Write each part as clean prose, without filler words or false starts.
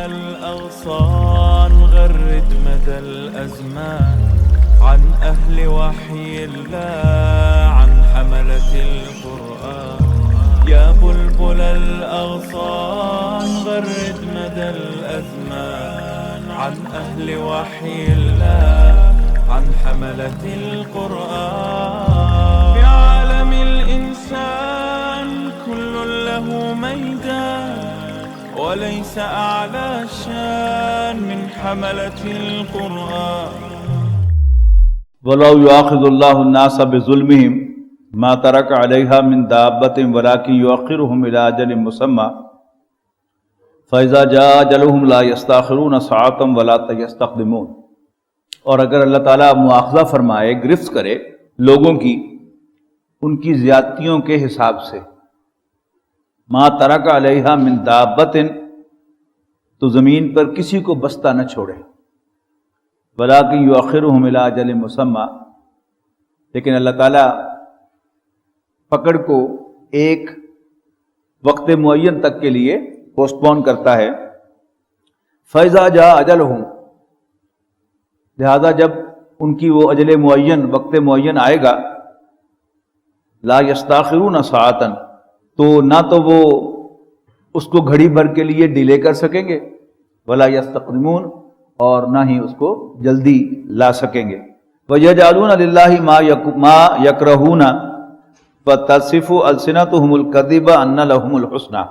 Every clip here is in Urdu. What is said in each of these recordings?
الأغصان غرد مدى الأزمان عن أهل وحي الله عن حملة القرآن يا بلبل الأغصان غرد مدى الأزمان عن أهل وحي الله عن حملة القرآن في عالم الإنسان كل له ميدان وليس أعلى شان من حملة القرآن وَلَوْ يُؤَاخِذُ اللَّهُ النَّاسَ بِظُلْمِهِمْ مَا تَرَكَ عَلَيْهَا مِنْ دَابَّةٍ وَلَكِنْ يُؤَخِّرُهُمْ إِلَى أَجَلٍ مُّسَمًّى فَإِذَا جَاءَ أَجَلُهُمْ لَا يَسْتَأْخِرُونَ سَاعَةً وَلَا يَسْتَقْدِمُونَ۔ اور اگر اللہ تعالیٰ مواخذہ فرمائے، گرفت کرے لوگوں کی ان کی زیادتیوں کے حساب سے، ما ترک علیہا من دابۃ، تو زمین پر کسی کو بستہ نہ چھوڑے، ولیکن یؤخرہم الی اجل مسمی، لیکن اللہ تعالیٰ پکڑ کو ایک وقت معین تک کے لیے پوسٹ پون کرتا ہے۔ فَإِذَا جَاءَ أَجَلُهُمْ، لہذا جب ان کی وہ اجل معین، وقت معین آئے گا، لا یستاخرون ساعۃ، تو نہ تو وہ اس کو گھڑی بھر کے لیے ڈیلے کر سکیں گے، ولا یستقدمون، اور نہ ہی اس کو جلدی لا سکیں گے۔ وَيَجْعَلُونَ لِلَّهِ مَا يَكْرَهُونَ فَتَصِفُ أَلْسِنَتُهُمُ الْكَذِبَ أَنَّ لَهُمُ الْحُسْنَى،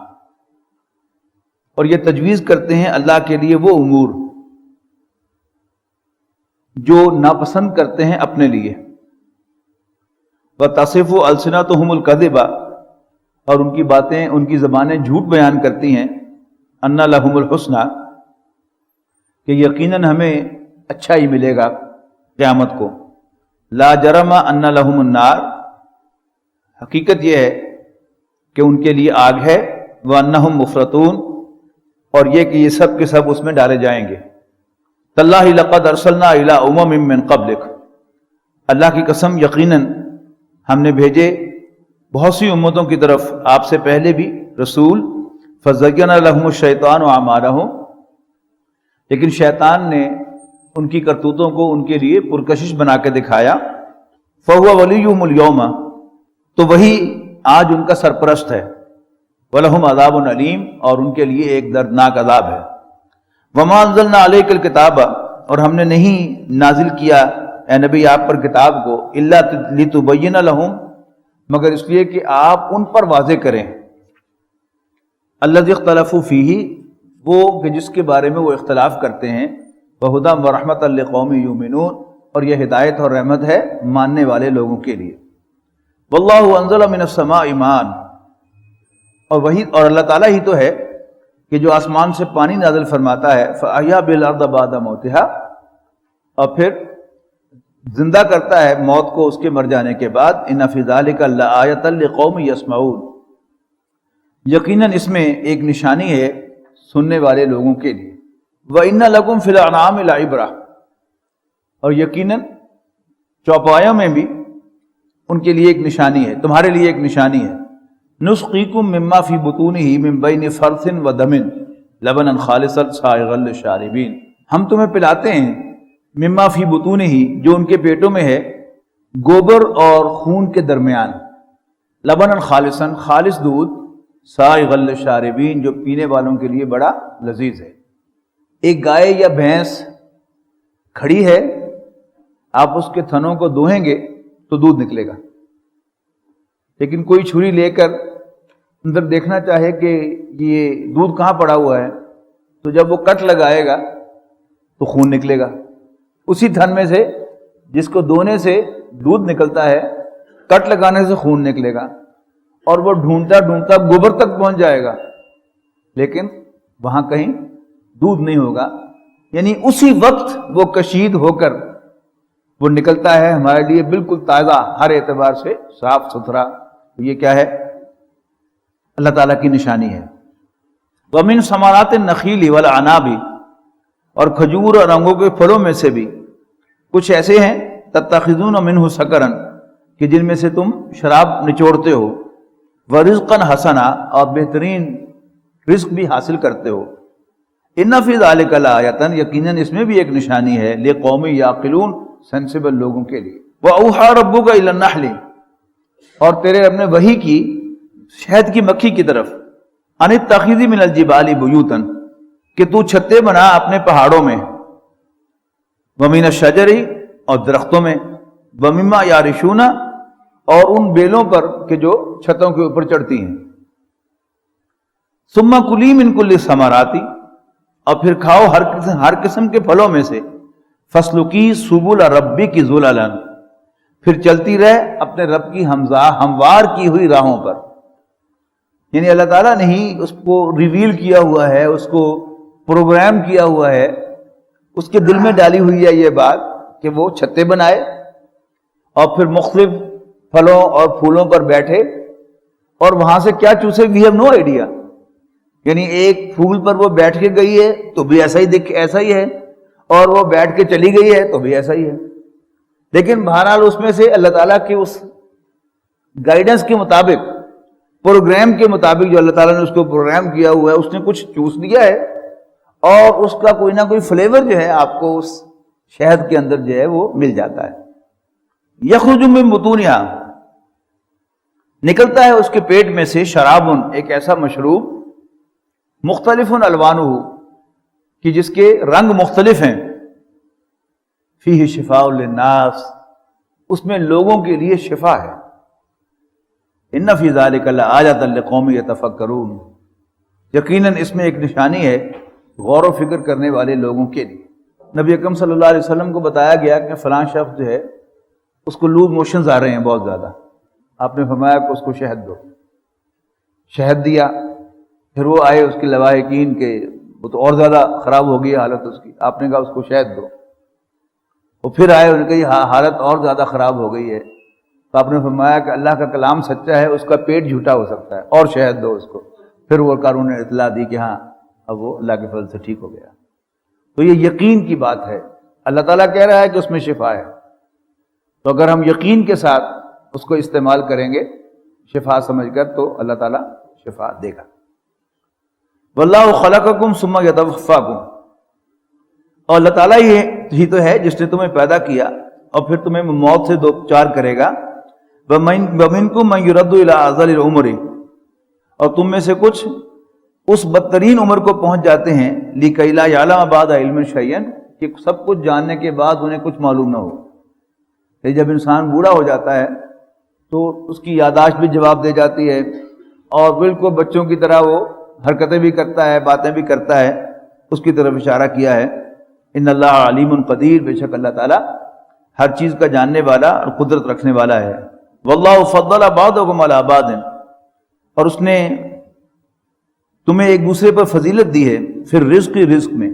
اور یہ تجویز کرتے ہیں اللہ کے لیے وہ امور جو ناپسند کرتے ہیں اپنے لیے۔ وَتَصِفُ أَلْسِنَتُهُمُ الْكَذِبَ، اور ان کی باتیں، ان کی زبانیں جھوٹ بیان کرتی ہیں، أَنَّ لَهُمُ الْحُسْنَى، کہ یقیناً ہمیں اچھا ہی ملے گا قیامت کو۔ لا جرم أَنَّ لَهُمُ النَّارِ، حقیقت یہ ہے کہ ان کے لیے آگ ہے، وَأَنَّهُمْ مُفْرَطُونَ، اور یہ کہ یہ سب کے سب اس میں ڈالے جائیں گے۔ تاللہ لقد ارسلنا الی امم من قبلک، اللہ کی قسم یقیناً ہم نے بھیجے بہت سی امتوں کی طرف آپ سے پہلے بھی رسول، فزین لہم الشیطان اعمالہم، لیکن شیطان نے ان کی کرتوتوں کو ان کے لیے پرکشش بنا کے دکھایا۔ فہو ولیہم الیوم، تو وہی آج ان کا سرپرست ہے۔ وَلَهُمْ عَذَابٌ عَلِيمٌ، اور ان کے لیے ایک دردناک عذاب ہے۔ وَمَا أَنزَلْنَا عَلَيْكَ الْكِتَابَ، اور ہم نے نہیں نازل کیا اے نبی آپ پر کتاب کو، إِلَّا لِتُبَيِّنَ لَهُمْ، مگر اس لیے کہ آپ ان پر واضح کریں، الَّذِي اخْتَلَفُوا فِيهِ، وہ کہ جس کے بارے میں وہ اختلاف کرتے ہیں، وَهُدًى وَرَحْمَةً لِقَوْمٍ يُؤْمِنُونَ، اور یہ ہدایت اور رحمت ہے ماننے والے لوگوں کے لیے۔ وَاللَّهُ أَنزَلَ مِنَ السَّمَاءِ مَاءً، اور اللہ تعالیٰ ہی تو ہے کہ جو آسمان سے پانی نازل فرماتا ہے، فَأَحْيَا بِالْأَرْضَ بَعْدَ مَوْتِهَا، اور پھر زندہ کرتا ہے موت کو اس کے مر جانے کے بعد۔ إِنَّ فِي ذَلِكَ لَآيَةً لِقَوْمٍ يَسْمَعُونَ، یقیناً اس میں ایک نشانی ہے سننے والے لوگوں کے لیے۔ وَإِنَّ لَكُمْ فِي الْأَنْعَامِ لَعِبْرَةً، اور یقیناً چوپایوں میں بھی ان کے لیے ایک نشانی ہے، تمہارے لیے ایک نشانی ہے۔ نسقیکم مما فی بطونہ من بین فرث و دم لبنا خالصا سائغا للشاربین، ہم تمہیں پلاتے ہیں مما فی بطونہ، جو ان کے پیٹوں میں ہے، گوبر اور خون کے درمیان، لبنا خالصا، خالص دودھ، سائغا للشاربین، جو پینے والوں کے لیے بڑا لذیذ ہے۔ ایک گائے یا بھینس کھڑی ہے، آپ اس کے تھنوں کو دوہیں گے تو دودھ نکلے گا، لیکن کوئی چھری لے کر اندر دیکھنا چاہے کہ یہ دودھ کہاں پڑا ہوا ہے، تو جب وہ کٹ لگائے گا تو خون نکلے گا۔ اسی تھن میں سے جس کو دونے سے دودھ نکلتا ہے، کٹ لگانے سے خون نکلے گا، اور وہ ڈھونڈتا ڈھونڈتا گوبر تک پہنچ جائے گا، لیکن وہاں کہیں دودھ نہیں ہوگا۔ یعنی اسی وقت وہ کشید ہو کر وہ نکلتا ہے ہمارے لیے بالکل تازہ، ہر اعتبار سے صاف ستھرا۔ یہ کیا ہے؟ اللہ تعالیٰ کی نشانی ہے۔ وَمِن ثَمَرَاتِ النَّخِيلِ وَالْأَعْنَابِ، اور کھجور اور انگور کے پھلوں میں سے بھی کچھ ایسے ہیں، تَتَّخِذُونَ مِنْهُ سَكَرًا، کہ جن میں سے تم شراب نچوڑتے ہو، وَرِزْقًا حَسَنًا، اور بہترین رزق بھی حاصل کرتے ہو۔ ان فی ذلک لآیۃ، یقیناً اس میں بھی ایک نشانی ہے، لقوم یعقلون، سینسیبل لوگوں کے لیے۔ وأوحى ربک الی النحل، اور تیرے رب نے وحی کی شہد کی مکھی کی طرف، ان اتخذی من الجبال بیوتا، کہ تو چھتے بنا اپنے پہاڑوں میں، ومن الشجر، اور درختوں میں، ومما یعرشون، اور ان بیلوں پر کہ جو چھتوں کے اوپر چڑھتی ہیں، ثم کلی من کل الثمرات، اور پھر کھاؤ ہر قسم کے پھلوں میں سے، فسلکی سبل ربک ذللا، پھر چلتی رہ اپنے رب کی ہموار کی ہوئی راہوں پر۔ یعنی اللہ تعالیٰ نے ہی اس کو ریویل کیا ہوا ہے، اس کو پروگرام کیا ہوا ہے، اس کے دل میں ڈالی ہوئی ہے یہ بات کہ وہ چھتے بنائے اور پھر مختلف پھلوں اور پھولوں پر بیٹھے اور وہاں سے کیا چوسے، وی ہیو نو آئیڈیا۔ یعنی ایک پھول پر وہ بیٹھ کے گئی ہے تو بھی ایسا ہی ہے، اور وہ بیٹھ کے چلی گئی ہے تو بھی ایسا ہی ہے، لیکن بہرحال اس میں سے اللہ تعالیٰ کے اس گائیڈنس کے مطابق، پروگرام کے مطابق جو اللہ تعالیٰ نے اس کو پروگرام کیا ہوا ہے، اس نے کچھ چوس لیا ہے اور اس کا کوئی نہ کوئی فلیور جو ہے آپ کو اس شہد کے اندر جو ہے وہ مل جاتا ہے۔ یخرج من بطونہا، نکلتا ہے اس کے پیٹ میں سے، شراب، ایک ایسا مشروب، مختلف الوانہ، کہ جس کے رنگ مختلف ہیں، فیہ شفاء للناس، اس میں لوگوں کے لیے شفا ہے۔ ان فی ذلک لآیۃ لقوم یتفکرون، یقیناً اس میں ایک نشانی ہے غور و فکر کرنے والے لوگوں کے لیے۔ نبی اکرم صلی اللہ علیہ وسلم کو بتایا گیا کہ فلاں شخص جو ہے اس کو لوز موشنز آ رہے ہیں بہت زیادہ، آپ نے فرمایا کہ اس کو شہد دو، شہد دیا، پھر وہ آئے اس کے لواحقین کے، وہ تو اور زیادہ خراب ہو گئی حالت اس کی، آپ نے کہا اس کو شہد دو، وہ پھر آئے، ان کی حالت اور زیادہ خراب ہو گئی ہے، تو آپ نے فرمایا کہ اللہ کا کلام سچا ہے، اس کا پیٹ جھوٹا ہو سکتا ہے، اور شہد دو اس کو۔ پھر وہ قارون نے اطلاع دی کہ ہاں اب وہ اللہ کے فضل سے ٹھیک ہو گیا۔ تو یہ یقین کی بات ہے، اللہ تعالیٰ کہہ رہا ہے کہ اس میں شفا ہے، تو اگر ہم یقین کے ساتھ اس کو استعمال کریں گے شفا سمجھ کر، تو اللہ تعالیٰ شفا دے گا۔ واللہ خلقکم ثم یتوفاکم، اور اللہ تعالیٰ ہی تو ہے جس نے تمہیں پیدا کیا اور پھر تمہیں موت سے دو چار کرے گا۔ ومنکم من یرد الی ارذل العمر، اور تم میں سے کچھ اس بدترین عمر کو پہنچ جاتے ہیں، لکی لا یعلم بعد علم شیئا، کہ سب کچھ جاننے کے بعد انہیں کچھ معلوم نہ ہو۔ کہ جب انسان بوڑھا ہو جاتا ہے تو اس کی یادداشت بھی جواب دے جاتی ہے، اور بالکل بچوں کی طرح وہ حرکتیں بھی کرتا ہے، باتیں بھی کرتا ہے، اس کی طرف اشارہ کیا ہے۔ ان اللہ علیم قدیر، بے شک اللہ تعالیٰ ہر چیز کا جاننے والا اور قدرت رکھنے والا ہے۔ واللہ فضل بعضکم علی بعض، اور اس نے تمہیں ایک دوسرے پر فضیلت دی ہے، پھر رزق میں،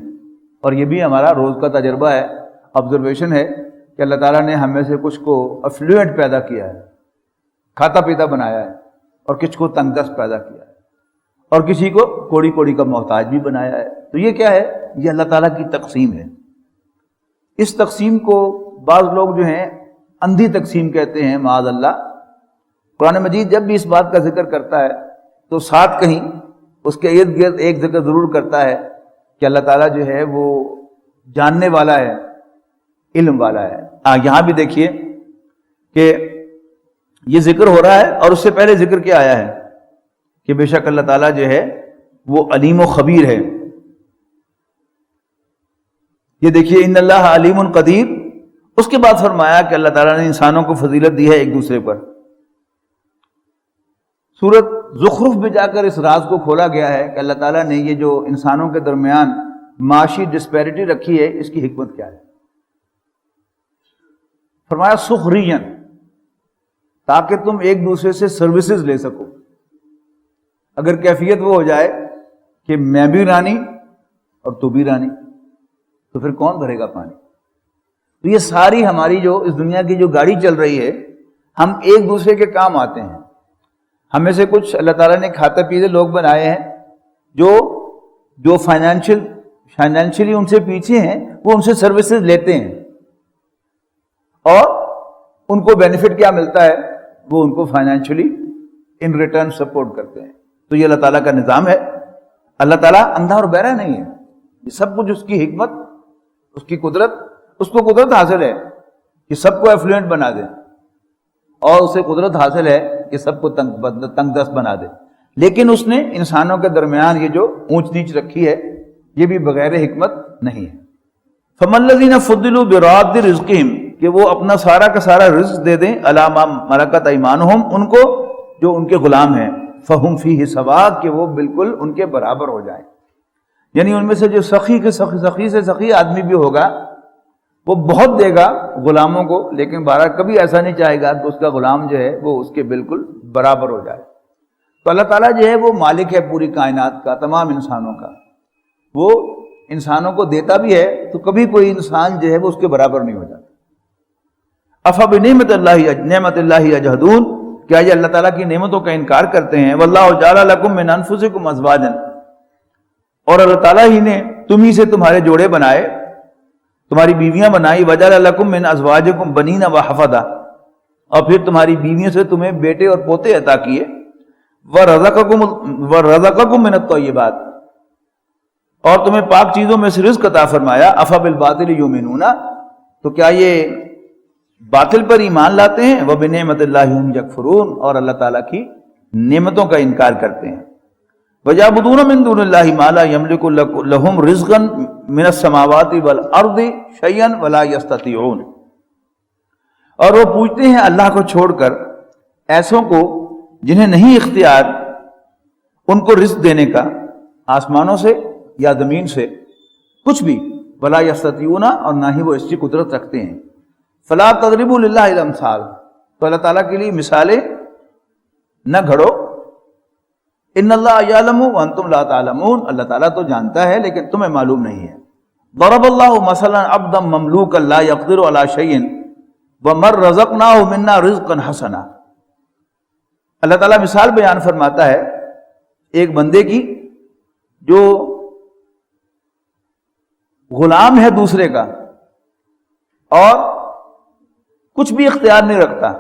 اور یہ بھی ہمارا روز کا تجربہ ہے، آبزرویشن ہے کہ اللہ تعالیٰ نے ہم میں سے کچھ کو افلوئنٹ پیدا کیا ہے، کھاتا پیتا بنایا ہے، اور کچھ کو تنگ دست پیدا کیا ہے، اور کسی کو کوڑی کوڑی کا محتاج بھی بنایا ہے۔ تو یہ کیا ہے؟ یہ اللہ تعالیٰ کی تقسیم ہے۔ اس تقسیم کو بعض لوگ جو ہیں اندھی تقسیم کہتے ہیں، معاذ اللہ۔ قرآن مجید جب بھی اس بات کا ذکر کرتا ہے تو ساتھ کہیں اس کے ارد گرد ایک ذکر ضرور کرتا ہے کہ اللہ تعالیٰ جو ہے وہ جاننے والا ہے، علم والا ہے۔ یہاں بھی دیکھیے کہ یہ ذکر ہو رہا ہے، اور اس سے پہلے ذکر کیا آیا ہے کہ بے شک اللہ تعالیٰ جو ہے وہ علیم و خبیر ہے۔ یہ دیکھیے ان اللہ علیم قدیر، اس کے بعد فرمایا کہ اللہ تعالیٰ نے انسانوں کو فضیلت دی ہے ایک دوسرے پر۔ سورۃ زخرف میں جا کر اس راز کو کھولا گیا ہے کہ اللہ تعالیٰ نے یہ جو انسانوں کے درمیان معاشی ڈسپیرٹی رکھی ہے، اس کی حکمت کیا ہے۔ فرمایا سخرین، تاکہ تم ایک دوسرے سے سروسز لے سکو۔ اگر کیفیت وہ ہو جائے کہ میں بھی رانی اور تو بھی رانی، تو پھر کون بھرے گا پانی؟ تو یہ ساری ہماری جو اس دنیا کی جو گاڑی چل رہی ہے، ہم ایک دوسرے کے کام آتے ہیں۔ ہمیں سے کچھ اللہ تعالیٰ نے کھاتے پیتے لوگ بنائے ہیں جو فائنینشلی ان سے پیچھے ہیں، وہ ان سے سروسز لیتے ہیں، اور ان کو بینیفٹ کیا ملتا ہے؟ وہ ان کو فائنینشلی ان ریٹرن سپورٹ کرتے ہیں۔ تو یہ اللہ تعالیٰ کا نظام ہے۔ اللہ تعالیٰ اندھا اور بہرا نہیں ہے، یہ سب کچھ اس کی حکمت، اس کی قدرت، اس کو قدرت حاصل ہے کہ سب کو ایفلوئنٹ بنا دے، اور اسے قدرت حاصل ہے کہ سب کو تنگ دست بنا دے، لیکن اس نے انسانوں کے درمیان یہ جو اونچ نیچ رکھی ہے یہ بھی بغیر حکمت نہیں ہے۔ فَمَا الَّذِينَ فُضِّلُوا بِرَادِّ رِزْقِهِمْ، کہ وہ اپنا سارا کا سارا رزق دے دیں عَلَىٰ مَا مَلَكَتْ أَيْمَانُهُمْ، ان کو جو ان کے غلام ہیں، فَهُمْ فِيهِ سَوَاءٌ، کہ وہ بالکل ان کے برابر ہو جائیں، یعنی ان میں سے جو سخی سے سخی آدمی بھی ہوگا وہ بہت دے گا غلاموں کو، لیکن بہرحال کبھی ایسا نہیں چاہے گا کہ اس کا غلام جو ہے وہ اس کے بالکل برابر ہو جائے۔ تو اللہ تعالیٰ جو ہے وہ مالک ہے پوری کائنات کا، تمام انسانوں کا، وہ انسانوں کو دیتا بھی ہے تو کبھی کوئی انسان جو ہے وہ اس کے برابر نہیں ہو جاتا۔ افبنعمت اللہ یجحدون، کیا یہ اللہ تعالیٰ کی نعمتوں کا انکار کرتے ہیں؟ واللہ جعل لکم من انفسکم ازواجا، اور اللہ تعالیٰ ہی نے تم ہی سے تمہارے جوڑے بنائے، تمہاری بیویاں بنائی، وجعل لکم من ازواجکم بنین وحفدہ، اور پھر تمہاری بیویوں سے تمہیں بیٹے اور پوتے عطا کیے، ورزقکم من الطیبات، اور تمہیں پاک چیزوں میں سے رزق عطا فرمایا۔ افبالباطل یؤمنون، تو کیا یہ باطل پر ایمان لاتے ہیں؟ وبنعمت اللہ ہم یکفرون، اور اللہ تعالیٰ کی نعمتوں کا انکار کرتے ہیں۔ وَيَعْبُدُونَ مِن دُونِ اللَّهِ مَا لَا يَمْلِكُ لَهُمْ رِزْقًا مِنَ السَّمَاوَاتِ وَالْأَرْضِ شَيْئًا وَلَا يَسْتَطِيعُونَ، اور وہ پوچھتے ہیں اللہ کو چھوڑ کر ایسوں کو جنہیں نہیں اختیار ان کو رزق دینے کا آسمانوں سے یا زمین سے کچھ بھی، وَلَا يَسْتَطِيعُونَ، اور نہ ہی وہ اس کی قدرت رکھتے ہیں۔ فَلَا تَضْرِبُوا لِلَّهِ الْأَمْثَالَ، تو اللہ تعالیٰ کے لیے مثالیں نہ گھڑو۔ ان اللہ یعلم وانتم لا تعلمون، اللہ تعالیٰ تو جانتا ہے لیکن تمہیں معلوم نہیں ہے۔ ضرب اللہ مثلا عبدا مملوکا لا يقدر على شيء ومن رزقناه منا رزقا حسنا، اللہ تعالیٰ مثال بیان فرماتا ہے ایک بندے کی جو غلام ہے دوسرے کا اور کچھ بھی اختیار نہیں رکھتا،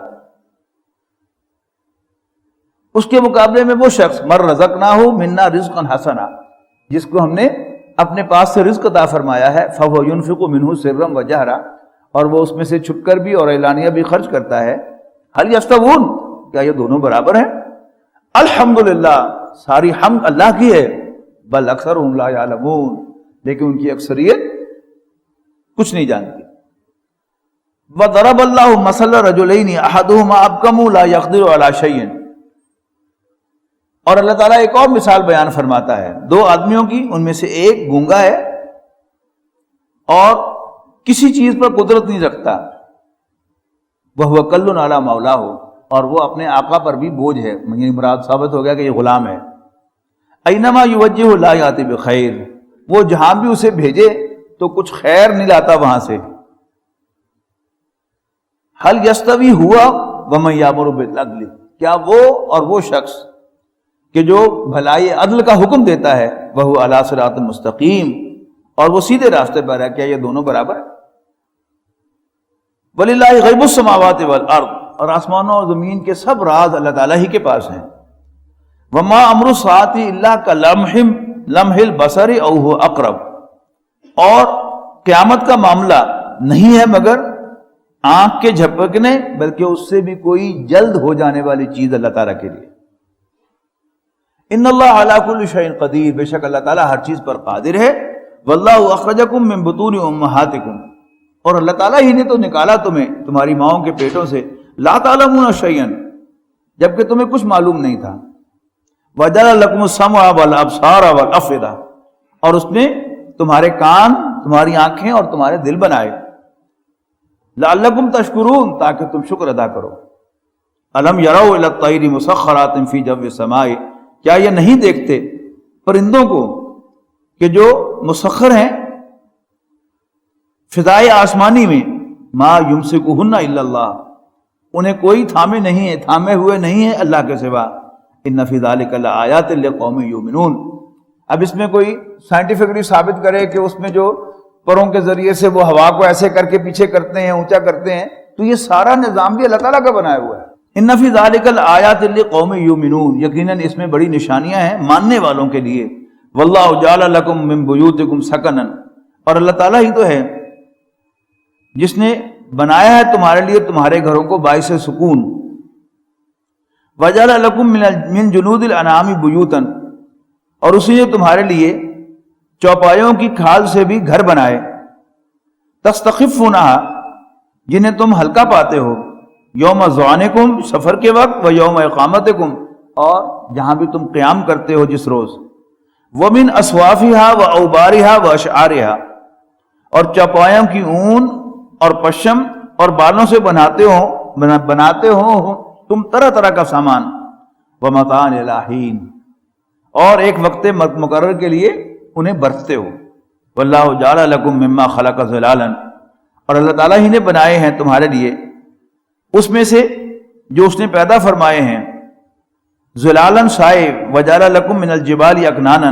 اس کے مقابلے میں وہ شخص مر رزقناہ منا رزقا حسنا، جس کو ہم نے اپنے پاس سے رزق عطا فرمایا ہے، فہو ينفق منہ سرا وجہرا، اور وہ اس میں سے چھپ کر بھی اور اعلانیہ بھی خرچ کرتا ہے۔ هل یستوون، کیا یہ دونوں برابر ہیں؟ الحمدللہ، ساری حمد اللہ کی ہے، بل اکثرهم لا یعلمون، لیکن ان کی اکثریت کچھ نہیں جانتی۔ وضرب اللہ مثل رجلین احدہما ابکم لا یقدر علی شیء، اور اللہ تعالیٰ ایک اور مثال بیان فرماتا ہے دو آدمیوں کی، ان میں سے ایک گونگا ہے اور کسی چیز پر قدرت نہیں رکھتا، وَهُوَ كَلٌّ عَلَى مَوْلَاهُ، اور وہ اپنے آقا پر بھی بوجھ ہے، یہ مراد ثابت ہو گیا کہ یہ غلام ہے۔ أَيْنَمَا يُوَجِّهُ لَا يَأْتِ بِخَيْرٍ، وہ جہاں بھی اسے بھیجے تو کچھ خیر نہیں لاتا وہاں سے۔ هَلْ يَسْتَوِي هُوَ وَمَن يَأْمُرُ بِالْعَدْلِ، کیا وہ اور وہ شخص کہ جو بھلائی عدل کا حکم دیتا ہے، وَهُوَ عَلَىٰ صِرَاطٍ مُسْتَقِيمٍ، اور وہ سیدھے راستے پر ہے، کیا یہ دونوں برابر ہیں؟ وَلِلَّهِ غَيْبُ السَّمَاوَاتِ وَالْأَرْضِ، اور آسمانوں اور زمین کے سب راز اللہ تعالیٰ ہی کے پاس ہیں۔ وَمَا أَمْرُ السَّاعَةِ إِلَّا كَلَمْحِ الْبَصَرِ أَوْ هُوَ أَقْرَبُ، اور قیامت کا معاملہ نہیں ہے مگر آنکھ کے جھپکنے، بلکہ اس سے بھی کوئی جلد ہو جانے والی چیز اللہ تعالیٰ کے لیے۔ ان اللہ علی کل شیء قدیر، بے شک اللہ تعالیٰ ہر چیز پر قادر ہے۔ واللہ اخرجکم من بطون امہاتکم، اور اللہ تعالیٰ ہی نے تو نکالا تمہیں تمہاری ماؤں کے پیٹوں سے، لا تعلمون شیئا، جبکہ تمہیں کچھ معلوم نہیں تھا۔ وجعل لکم السمع والابصار والافئدہ، اور اس نے تمہارے کان، تمہاری آنکھیں اور تمہارے دل بنائے، لعلکم تشکرون، تاکہ تم شکر ادا کرو۔ الم یروا الی الطیر مسخرات فی جو السماء، کیا یہ نہیں دیکھتے پرندوں کو کہ جو مسخر ہیں فضائے آسمانی میں، ما یمسکہن الا اللہ، انہیں کوئی تھامے نہیں ہے، تھامے ہوئے نہیں ہیں اللہ کے سوا۔ ان فی ذلک لآیات لقوم یؤمنون، اب اس میں کوئی سائنٹیفکلی ثابت کرے کہ اس میں جو پروں کے ذریعے سے وہ ہوا کو ایسے کر کے پیچھے کرتے ہیں، اونچا کرتے ہیں، تو یہ سارا نظام بھی اللہ تعالیٰ کا بنایا ہوا ہے۔ ان فی ذلک لآیات لقوم یؤمنون، یقیناً اس میں بڑی نشانیاں ہیں ماننے والوں کے لیے۔ واللہ جعل لکم من بیوتکم سکنا، اور اللہ تعالیٰ ہی تو ہے جس نے بنایا ہے تمہارے لیے تمہارے گھروں کو باعث سکون۔ وجعل لکم من جلود الانعام بیوتا، اور اسی نے تمہارے لیے چوپایوں کی کھال سے بھی گھر بنائے، تستخفونہا، جنہیں تم ہلکا پاتے ہو، یوم ظعنکم، سفر کے وقت، و یوم اقامتکم، اور جہاں بھی تم قیام کرتے ہو جس روز، ومن اصوافہا و اوبارہا و اشعارہا، اور چوپایوں کی اون اور پشم اور بالوں سے بناتے ہو تم طرح طرح کا سامان، ومتاع الی حین، اور ایک وقت مقرر کے لیے انہیں برتتے ہو۔ واللہ جعل لکم مما خلق ظلالا، اور اللہ تعالیٰ ہی نے بنائے ہیں تمہارے لیے اس میں سے جو اس نے پیدا فرمائے ہیں، ظلالا سائے، وجعل لکم من الجبال اکنانا،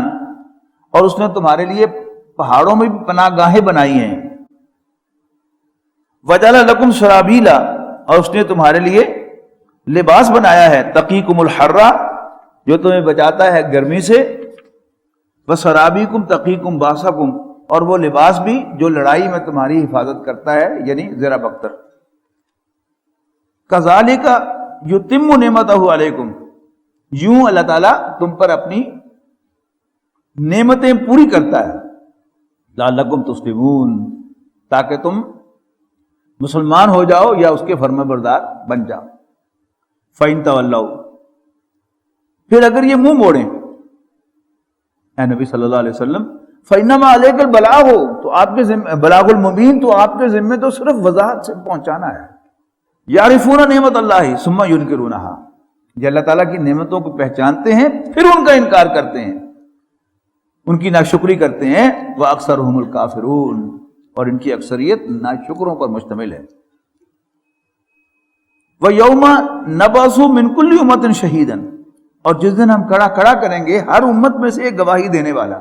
اور اس نے تمہارے لیے پہاڑوں میں بھی پناہ گاہیں بنائی ہیں، وجعل لکم سرابیلا، اور اس نے تمہارے لیے لباس بنایا ہے، تقیکم الحر، جو تمہیں بچاتا ہے گرمی سے، وسرابیکم تقیکم باسکم، اور وہ لباس بھی جو لڑائی میں تمہاری حفاظت کرتا ہے، یعنی زرہ بختر۔ کذالک یتم نعمتہ علیکم، یوں اللہ تعالیٰ تم پر اپنی نعمتیں پوری کرتا ہے، لعلکم تسلمون، تاکہ تم مسلمان ہو جاؤ یا اس کے فرما بردار بن جاؤ۔ فَإِن تَوَلَّوْا، پھر اگر یہ منہ موڑیں، اے نبی صلی اللہ علیہ وسلم، فَإِنَّمَا عَلَيْكَ الْبَلَاغُ، تو آپ کے ذمہ بلاغ المبین، تو آپ کے ذمہ تو صرف وضاحت سے پہنچانا ہے۔ یعرفون نعمت اللہ ثم ینکرونہا، یہ اللہ تعالیٰ کی نعمتوں کو پہچانتے ہیں پھر ان کا انکار کرتے ہیں، ان کی ناشکری کرتے ہیں، وَأَكْثَرُهُمُ الْكَافِرُونَ، اور ان کی اکثریت ناشکروں پر مشتمل ہے۔ وَيَوْمَ نَبْعَثُ مِنْ كُلِّ أُمَّةٍ شَهِيدًا، اور جس دن ہم کھڑا کریں گے ہر امت میں سے ایک گواہی دینے والا،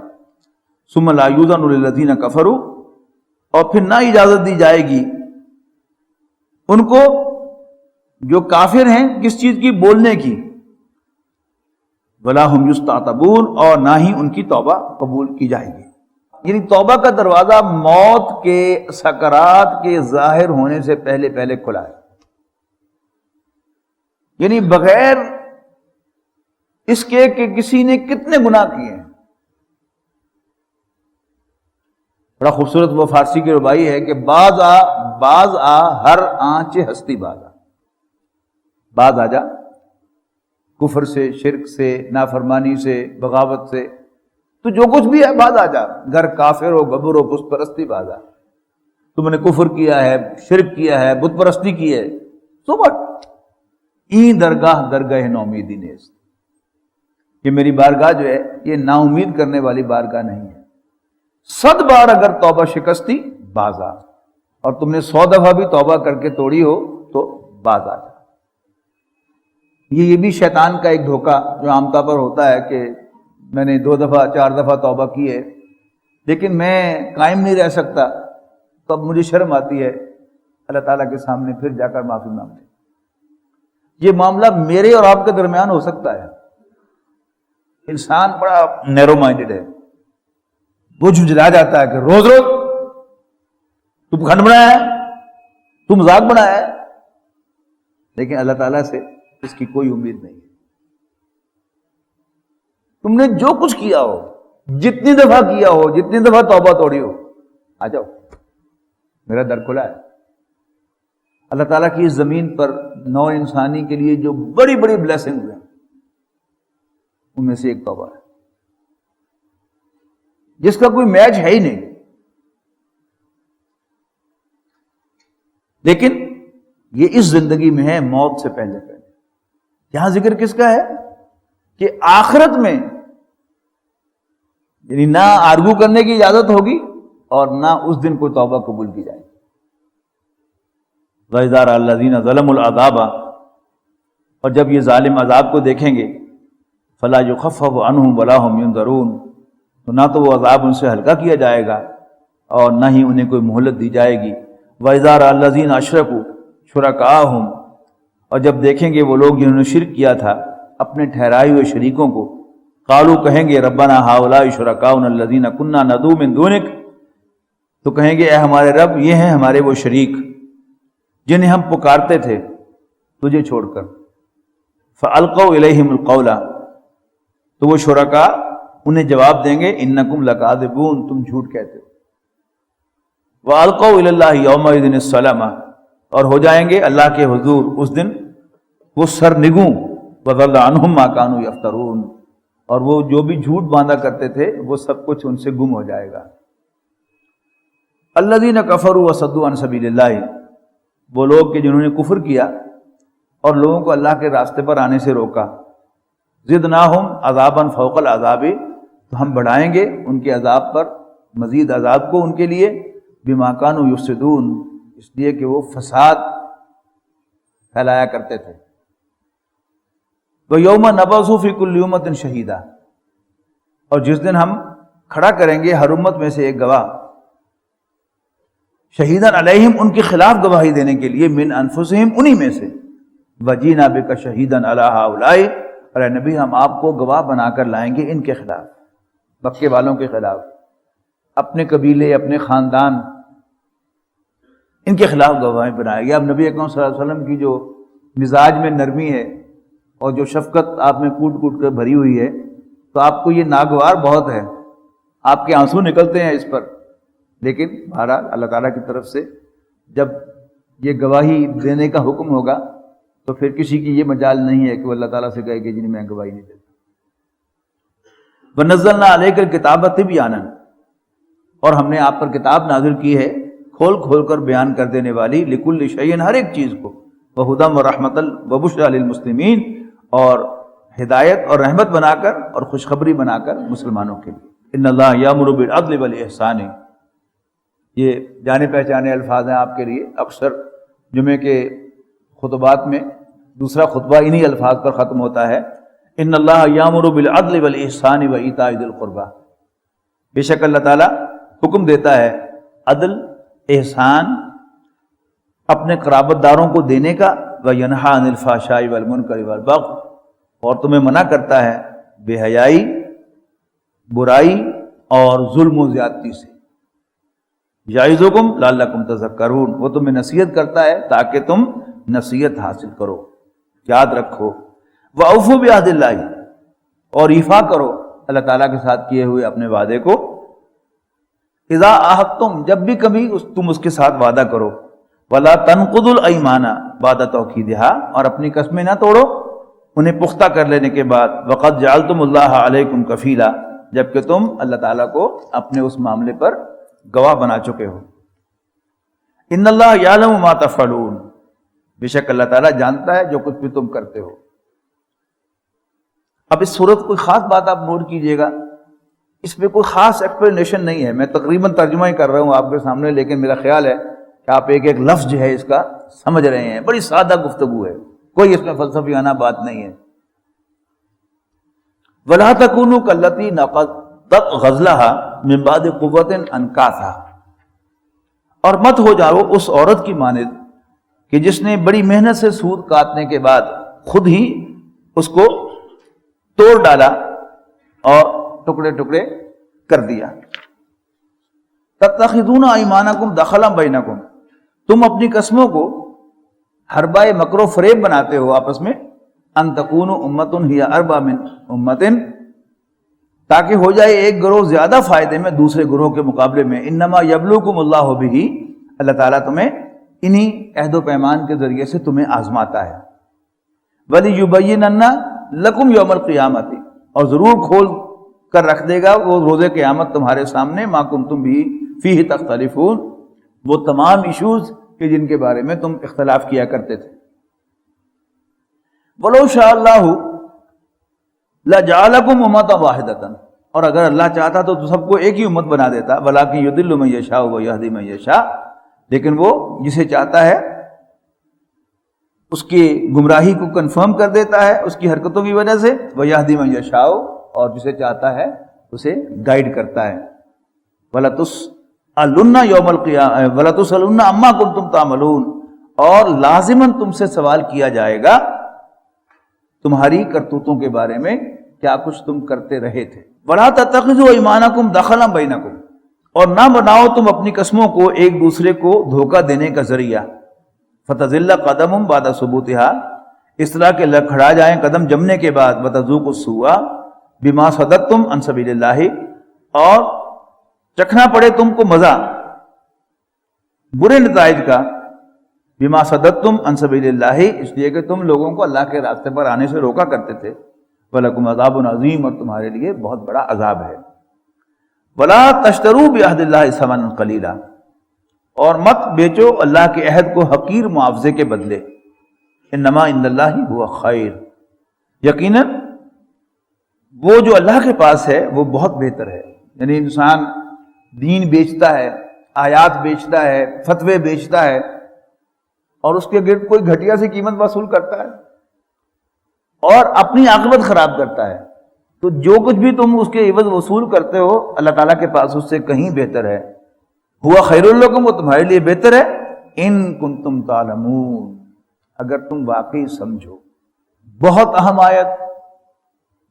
ثُمَّ لَا يُؤْذَنُ لِلَّذِينَ كَفَرُوا، اور پھر نہ اجازت دی جائے گی ان کو جو کافر ہیں کس چیز کی، بولنے کی، وَلَا هُمْ يُسْتَعْتَبُونَ، اور نہ ہی ان کی توبہ قبول کی جائے گی۔ یعنی توبہ کا دروازہ موت کے سکرات کے ظاہر ہونے سے پہلے کھلا ہے، یعنی بغیر اس کے کہ کسی نے کتنے گناہ کیے ہیں۔ بڑا خوبصورت وہ فارسی کی ربائی ہے کہ باز آ ہر آنچ ہستی باز آ جا، کفر سے، شرک سے، نافرمانی سے، بغاوت سے، تو جو کچھ بھی ہے باز آ جا، گھر کافر ہو، گبر ہو، بت پرستی، باز آ، تم نے کفر کیا ہے، شرک کیا ہے، بت پرستی کی ہے، سو بٹ این درگاہ نومیدی نیست، یہ میری بارگاہ جو ہے یہ نا امید کرنے والی بارگاہ نہیں ہے۔ 100 بار اگر توبہ شکستی باز آ، اور تم نے 100 دفعہ بھی توبہ کر کے توڑی ہو تو باز آ جا۔ یہ بھی شیطان کا ایک دھوکہ جو عام طور پر ہوتا ہے کہ میں نے 2 دفعہ 4 دفعہ توبہ کی ہے لیکن میں قائم نہیں رہ سکتا، تو اب مجھے شرم آتی ہے اللہ تعالیٰ کے سامنے پھر جا کر معافی مانگنے۔ یہ معاملہ میرے اور آپ کے درمیان ہو سکتا ہے۔ انسان بڑا نیرو مائنڈڈ ہے، وہ جھنجھلا جاتا ہے کہ روز تم کھنڈ بنایا ہے، تم مذاق بنایا ہے، لیکن اللہ تعالیٰ سے اس کی کوئی امید نہیں ہے۔ تم نے جو کچھ کیا ہو، جتنی دفعہ کیا ہو، جتنی دفعہ توبہ توڑی ہو، آ جاؤ، میرا در کھلا ہے۔ اللہ تعالیٰ کی اس زمین پر نو انسانی کے لیے جو بڑی بڑی بلیسنگز ہیں ان میں سے ایک توبہ ہے، جس کا کوئی میچ ہے ہی نہیں۔ لیکن یہ اس زندگی میں ہے، موت سے پہلے۔ یہاں ذکر کس کا ہے کہ آخرت میں یعنی نہ آرگو کرنے کی اجازت ہوگی اور نہ اس دن کوئی توبہ قبول کی جائے گی۔ وَإِذَا رَأَى الَّذِينَ ظَلَمُوا الْعَذَابَ، اور جب یہ ظالم عذاب کو دیکھیں گے، فَلَا يُخَفَّفُ عَنْهُمْ وَلَا هُمْ يُنظَرُونَ، تو نہ تو وہ عذاب ان سے ہلکا کیا جائے گا اور نہ ہی انہیں کوئی مہلت دی جائے گی۔ وَإِذَا رَأَى الَّذِينَ أَشْرَكُوا شُرَكَاءَهُمْ، اور جب دیکھیں گے وہ لوگ جنہوں نے شرک کیا تھا اپنے ٹھہرائے ہوئے شریکوں کو، قالوا کہیں گے ربنا ہؤلاء شرکاؤنا الذین کنا ندعو من دونک، تو کہیں گے اے ہمارے رب یہ ہیں ہمارے وہ شریک جنہیں ہم پکارتے تھے تجھے چھوڑ کر۔ فالقوا الیہم القول، تو وہ شرکاء انہیں جواب دیں گے انکم لکاذبون، تم جھوٹ کہتے ہو۔ والقوا الی اللہ یومئذ السلام، اور ہو جائیں گے اللہ کے حضور اس دن وہ سرنگوں، وضل عنہم ما کانوا یفترون، اور وہ جو بھی جھوٹ باندھا کرتے تھے وہ سب کچھ ان سے گم ہو جائے گا۔ الذین کفروا وصدوا عن سبیل اللہ، وہ لوگ کہ جنہوں نے کفر کیا اور لوگوں کو اللہ کے راستے پر آنے سے روکا۔ زدناہم عذابا فوق العذاب، تو ہم بڑھائیں گے ان کے عذاب پر مزید عذاب کو ان کے لیے، بما کانوا یفسدون، اس لیے کہ وہ فساد پھیلایا کرتے تھے۔ وَيَوْمَ نَبْعَثُ فِي كُلِّ أُمَّةٍ شَهِيدًا، اور جس دن ہم کھڑا کریں گے ہر امت میں سے ایک گواہ، شہیداً علیہم، ان کے خلاف گواہی دینے کے لیے، من انفسہم، انہی میں سے، وجینا بک شہیداً علی ہؤلاء، اور اے نبی ہم آپ کو گواہ بنا کر لائیں گے ان کے خلاف، مکے والوں کے خلاف، اپنے قبیلے، اپنے خاندان، ان کے خلاف گواہی بنائے گی۔ اب نبی اکرم صلی اللہ علیہ وسلم کی جو مزاج میں نرمی ہے اور جو شفقت آپ میں کوٹ کوٹ کر بھری ہوئی ہے، تو آپ کو یہ ناگوار بہت ہے، آپ کے آنسو نکلتے ہیں اس پر، لیکن بہرحال اللہ تعالیٰ کی طرف سے جب یہ گواہی دینے کا حکم ہوگا تو پھر کسی کی یہ مجال نہیں ہے کہ وہ اللہ تعالیٰ سے کہے کہ جن میں گواہی نہیں دیتا۔ وَنَزَّلْنَا عَلَيْكَ الْكِتَابَ تِبْيَانًا، اور ہم نے آپ پر کتاب نازل کی ہے کھول کھول کر بیان کر دینے والی، لِكُلِّ شَيْءٍ، ہر ایک چیز کو، وَهُدًى وَرَحْمَةً وَبُشْرَى لِلْمُسْلِمِينَ، اور ہدایت اور رحمت بنا کر اور خوشخبری بنا کر مسلمانوں کے لیے۔ ان اللہ یامر بالعدل والاحسان، یہ جانے پہچانے الفاظ ہیں آپ کے لیے، اکثر جمعے کے خطبات میں دوسرا خطبہ انہی الفاظ پر ختم ہوتا ہے، ان اللہ یامر بالعدل والاحسان وایتاء ذی القربى، بے شک اللہ تعالیٰ حکم دیتا ہے عدل، احسان، اپنے قرابت داروں کو دینے کا، وینہی عن الفحشاء والمنکر والبغی، اور تمہیں منع کرتا ہے بے حیائی، برائی اور ظلم و زیادتی سے۔ یعظکم لعلکم تذکرون، وہ تمہیں نصیحت کرتا ہے تاکہ تم نصیحت حاصل کرو، یاد رکھو۔ وَأَوْفُوا بِعَہْدِ اللَّہِ، اور ایفا کرو اللہ تعالیٰ کے ساتھ کیے ہوئے اپنے وعدے کو۔ اذا عاہدتم، جب بھی کبھی تم اس کے ساتھ وعدہ کرو۔ وَلَا تَنْقُضُوا الْأَيْمَانَ بَعْدَ تَوْکِیدِہَا، اور اپنی قسمیں نہ توڑو انہیں پختہ کر لینے کے بعد۔ وَقَدْ جَعَلْتُمُ اللَّهَ عَلَيْكُمْ کَفِیلًا، جبکہ تم اللہ تعالیٰ کو اپنے اس معاملے پر گواہ بنا چکے ہو۔ ان اللہ یعلم ما تفعلون، بے شک اللہ تعالیٰ جانتا ہے جو کچھ بھی تم کرتے ہو۔ اب اس صورت کوئی خاص بات آپ نوٹ کیجئے گا، اس میں کوئی خاص ایکسپلینیشن نہیں ہے، میں تقریباً ترجمہ ہی کر رہا ہوں آپ کے سامنے، لیکن میرا خیال ہے کہ آپ ایک ایک لفظ جو ہے اس کا سمجھ رہے ہیں۔ بڑی سادہ گفتگو ہے، کوئی اس میں فلسفیانہ بات نہیں ہے۔ وَلَا تَكُونُوا كَالَّتِي نَقَضَتْ غَزْلَهَا مِن بَعْدِ قُوَّةٍ أَنْكَاثًا، اور مت ہو جاؤ اس عورت کی مانند کہ جس نے بڑی محنت سے سود کاٹنے کے بعد خود ہی اس کو توڑ ڈالا اور ٹکڑے ٹکڑے کر دیا۔ تَتَّخِذُونَ أَيْمَانَكُمْ دَخَلًا بَيْنَكُمْ، تم اپنی قسموں کو حربہ مکر و فریب بناتے ہو آپس میں، ان تکونوا امۃ ہی اربا من امۃ، تاکہ ہو جائے ایک گروہ زیادہ فائدے میں دوسرے گروہ کے مقابلے میں۔ انما یبلوکم اللہ بہ، اللہ تعالیٰ تمہیں انہی عہد و پیمان کے ذریعے سے تمہیں آزماتا ہے۔ وَلِيُبَيِّنَنَّ لَكُمْ یوم القیامۃ، اور ضرور کھول کر رکھ دے گا وہ روز قیامت تمہارے سامنے، ما کنتم بھی فیہ تختلفون، وہ تمام ایشوز کہ جن کے بارے میں تم اختلاف کیا کرتے تھے۔ وَلَوْ شَاءَ اللَّهُ لَجَعَلَكُمْ أُمَّةً وَاحِدَةً، اور اگر اللہ چاہتا تو سب کو ایک ہی امت بنا دیتا، وَلَٰكِن يُضِلُّ مَن يَشَاءُ وَيَهْدِي مَن يَشَاءُ، لیکن وہ جسے چاہتا ہے اس کی گمراہی کو کنفرم کر دیتا ہے اس کی حرکتوں کی وجہ سے، وَيَهْدِي مَن يَشَاءُ، اور جسے چاہتا ہے اسے گائیڈ کرتا ہے۔ وَلَتُسْأَلُنَّ يَوْمَ الْقِيَامَةِ وَلَتُسْأَلُنَّ عَمَّا كُنتُمْ تَعْمَلُونَ، اور لازماً تم سے سوال کیا جائے گا تمہاری کرتوتوں کے بارے میں کیا کچھ تم کرتے رہے تھے۔ وَلَا تَتَّخِذُوا أَيْمَانَكُمْ دَخَلًا بَيْنَكُمْ، اور نہ بناؤ تم اپنی قسموں کو ایک دوسرے کو دھوکہ دینے کا ذریعہ، فَتَزِلَّ قَدَمٌ بَعْدَ ثُبُوتِهَا، اس طرح کہ لکھڑا جائیں قدم جمنے کے بعد، وَتَذُوقُوا السُّوءَ بِمَا صَدَدتُّمْ عَنْ سَبِيلِ اللَّهِ، اور چکھنا پڑے تم کو مزہ برے نتائج کا، بِمَا صَدَدتُّمْ عَنْ سَبِيلِ اللَّهِ، اس لیے کہ تم لوگوں کو اللہ کے راستے پر آنے سے روکا کرتے تھے، وَلَكُمْ عَذَابٌ عَظِيمٌ، اور تمہارے لیے بہت بڑا عذاب ہے۔ وَلَا تَشْتَرُوا بِعَهْدِ اللَّهِ ثَمَنًا قَلِيلًا، اور مت بیچو اللہ کے عہد کو حقیر معاوضے کے بدلے، انما عند اللہ هو خیر، یقیناً وہ جو اللہ کے پاس ہے وہ بہت بہتر ہے۔ یعنی انسان دین بیچتا ہے، آیات بیچتا ہے، فتوے بیچتا ہے، اور اس کے گرد کوئی گھٹیا سی قیمت وصول کرتا ہے اور اپنی عاقبت خراب کرتا ہے، تو جو کچھ بھی تم اس کے عوض وصول کرتے ہو اللہ تعالیٰ کے پاس اس سے کہیں بہتر ہے۔ ہوا خیر لکم، وہ تمہارے لیے بہتر ہے، ان کنتم تعلمون، اگر تم واقعی سمجھو۔ بہت اہم آیت،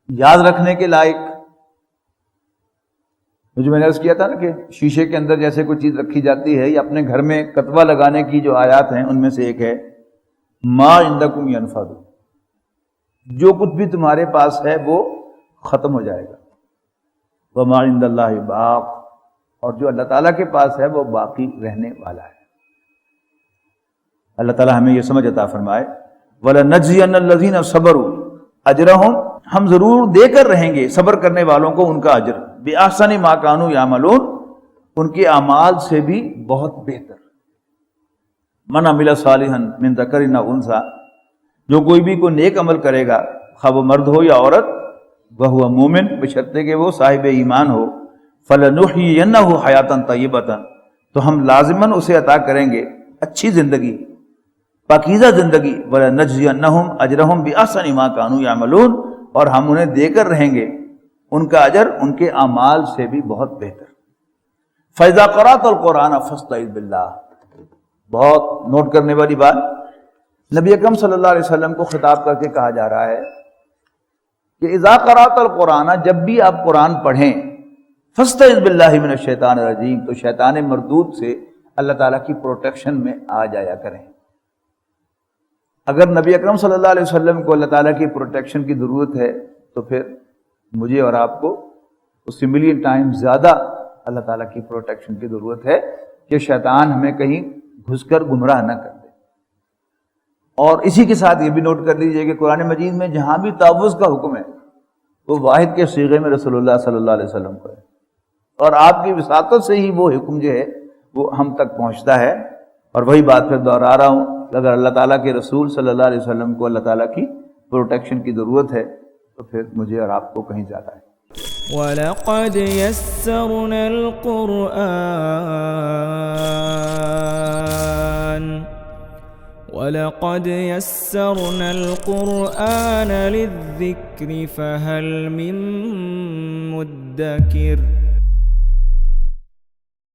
یاد رکھنے کے لائق۔ جو میں نے عرض کیا تھا نا کہ شیشے کے اندر جیسے کوئی چیز رکھی جاتی ہے، یا اپنے گھر میں کتبہ لگانے کی جو آیات ہیں ان میں سے ایک ہے ما عندکم ینفد، جو کچھ بھی تمہارے پاس ہے وہ ختم ہو جائے گا، وما عند اللہ باق، اور جو اللہ تعالیٰ کے پاس ہے وہ باقی رہنے والا ہے۔ اللہ تعالیٰ ہمیں یہ سمجھ عطا فرمائے۔ وَلَنَجْزِيَنَّ الَّذِينَ صَبَرُوا أَجْرَهُمْ، ہم ضرور دے کر رہیں گے صبر کرنے والوں کو ان کا اجر، بِأَحْسَنِ مَا كَانُوا يَعْمَلُونَ، ان کے اعمال سے بھی بہت بہتر۔ مَنْ عَمِلَ صَالِحًا مِنْ ذَكَرٍ أَوْ أُنْثَىٰ، جو کوئی بھی کوئی نیک عمل کرے گا، خواہ وہ مرد ہو یا عورت، وَهُوَ مُؤْمِنٌ، بشرطے کہ وہ صاحب ایمان ہو، فَلَنُحْيِيَنَّهُ حَيَاةً طَيِّبَةً، تو ہم لازماً اسے عطا کریں گے اچھی زندگی، پاکیزہ زندگی، وَلَنَجْزِيَنَّهُمْ أَجْرَهُمْ بِأَحْسَنِ مَا كَانُوا يَعْمَلُونَ، اور ہم انہیں دے کر رہیں گے ان کا اجر ان کے اعمال سے بھی بہت بہتر۔ فَإِذَا قَرَأْتَ الْقُرْآنَ فَاسْتَعِذْ بِاللَّهِ، بہت نوٹ کرنے والی بات، نبی اکرم صلی اللہ علیہ وسلم کو خطاب کر کے کہا جا رہا ہے کہ اذا قرأت القرآن، جب بھی آپ قرآن پڑھیں، فاستعذ باللہ من الشیطان الرجیم، تو شیطان مردود سے اللہ تعالیٰ کی پروٹیکشن میں آ جایا کریں۔ اگر نبی اکرم صلی اللہ علیہ وسلم کو اللہ تعالیٰ کی پروٹیکشن کی ضرورت ہے تو پھر مجھے اور آپ کو اس سے ملین ٹائم زیادہ اللہ تعالیٰ کی پروٹیکشن کی ضرورت ہے کہ شیطان ہمیں کہیں گھس کر گمراہ نہ کر دے۔ اور اسی کے ساتھ یہ بھی نوٹ کر لیجئے کہ قرآن مجید میں جہاں بھی تعوذ کا حکم ہے وہ واحد کے صیغے میں رسول اللہ صلی اللہ علیہ وسلم کو ہے، اور آپ کی وساطت سے ہی وہ حکم جو ہے وہ ہم تک پہنچتا ہے۔ اور وہی بات پھر دوہرا رہا ہوں، اگر اللہ تعالیٰ کے رسول صلی اللہ علیہ وسلم کو اللہ تعالیٰ کی پروٹیکشن کی ضرورت ہے تو پھر مجھے اور آپ کو کہیں زیادہ ہے۔ وَلَقَدْ يَسَّرْنَا الْقُرْآنَ لِلذِّكْرِ فَهَلْ مِن مُّدَّكِرٍ